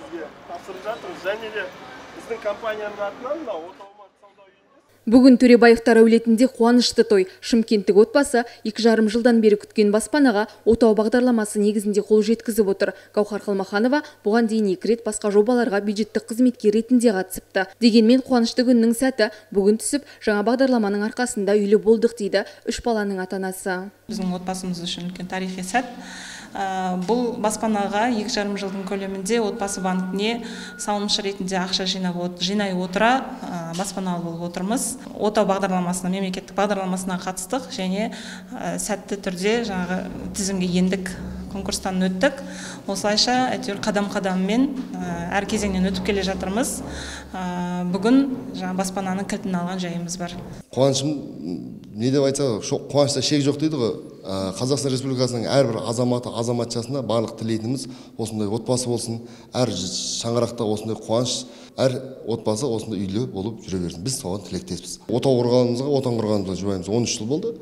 сізге тапсырып жатырмыз. Және де біздің компанияның атынан мына Отаумарт сауда үйінде. Бүгін Төребаевтар әулетінде қуанышты той. Шымкенттік отбасы 2,5 жылдан бері күткен баспанаға отау бағдарламасы негізінде қол жеткізіп отыр. Гаухар Қалмаханова бұған дейін 2 рет басқа жобаларға бюджеттік қызметкер ретінде қатысыпты. Дегенмен қуанышты күннің сәті бүгін түсіп, жаңа бағдарламаның арқасында үйлі болдық дейді 3 баланың ата-анасы. Біздің отбасымыз үшін үлкен тарихи сәт. Бұл баспанаға 2,5 жылдың көлемінде отбасы банкіне салымшы ретінде ақша жинай отыра баспаналы болып отырмыз. Отау бағдарламасына, мемлекеттік бағдарламасына қатыстық және сәтті түрде жаңағы тізімге ендік, конкурстан өттік. Осылайша әйтеуір қадам-қадаммен әр кезеңнен өтіп келе жатырмыз. Бүгін жаңа баспананың кілтін алған жайымыз бар. Қуанышым, не деп айтса, қуанышта шек жоқ дейді ғой. Қазақстан Республикасының әрбір азаматшасына барлық тілейтініміз осындай отбасы болсын, әр шаңырақта осындай қуаныш, әр отбасы осындай үйлі болып жүре берсін. Біз соған тілектеспіз. Отау құрғанымызға жұбайымыз 13 жыл болды.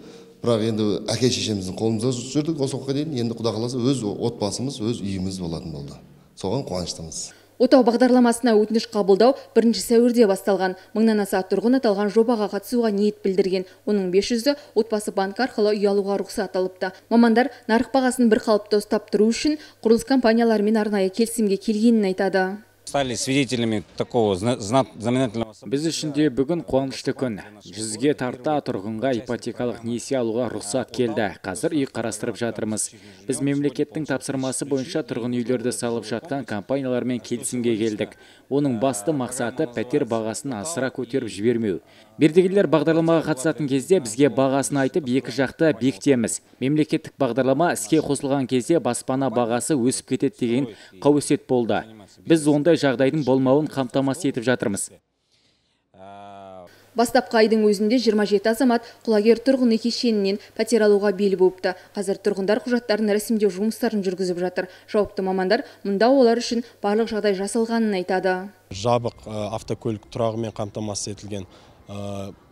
Бірақ енді әке шешеміздің қолымызда жүрдік осы уақытқа дейін. Енді Құда қаласа өз отбасымыз, өз үйіміз болатын болды. Соған қуаныштымыз. Отау бағдарламасына өтініш қабылдау 1 сәуірде басталған. 1000-нан аса тұрғын аталған жобаға қатысуға ниет білдірген. Оның 500-і отбасы банк арқылы үй алуға рұқсат алыпты. Мамандар нарық бағасын бір қалыпта ұстап тұру үшін құрылыс компанияларымен арнайы келісімге келгенін айтады. Стали свидетелями такого знаменательного события. Біз үшін де бүгін қуанышты күн. 100-ге тарта тұрғынға ипотекалық несие алуға рұқсат келді. Қазір үй қарастырып жатырмыз. Біз мемлекеттің тапсырмасы бойынша тұрғын үйлерді салып жатқан компаниялармен келісімге келдік. Оның басты мақсаты пәтер бағасын асыра көтеріп жібермеу. Мердігерлер бағдарламаға қатысатын кезде бізге бағасын айтып, екі жақты бекітеміз. Мемлекеттік бағдарлама іске қосылған кезде баспана бағасы өсіп кетеді деген қауесет болды. Біз ондай жағдайдың болмауын қамтамасыз етіп жатырмыз. Бастапқы айдың өзінде 27 азамат құлагер тұрғын үй кешенінен пәтер алуға бел буыпты. Қазір тұрғындар құжаттарын рәсімдеу жұмыстарын жүргізіп жатыр. Жауапты мамандар мұнда олар үшін барлық жағдай жасалғанын айтады. Жабық автокөлік тұрағымен қамтамасыз етілген,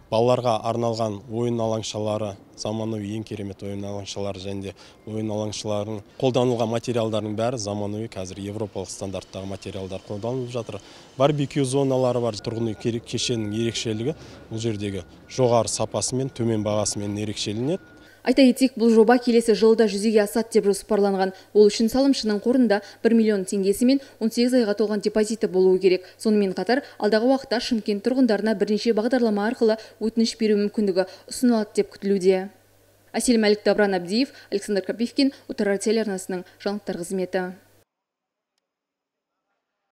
балаларға арналған ойын алаңшалары, заманауи ең керемет ойын алаңшалары және ойын алаңшаларының қолданылған материалдардың бәрі заманауи, қазір европалық стандарттағы материалдар қолданылып жатыр. Барбекю зоналары бар. Тұрғын үй кешенінің ерекшелігі бұл жердегі жоғары сапасы мен төмен бағасымен ерекшеленеді. Айта кетсек, бұл жоба келесі жылда жүзеге асады деп жоспарланған. Ол үшін салымшының қорында 1 миллион теңгесі мен 18 айға толған депозиті болуы керек. Сонымен қатар, алдағы уақытта Шымкент тұрғындарына бірнеше бағдарлама арқылы өтініш беру мүмкіндігі ұсынылады деп күтілуде. Әсел Мәлік, Абран Абдиев, Александр Капивкин, Утар телеарнасының жаңалықтар қызметі.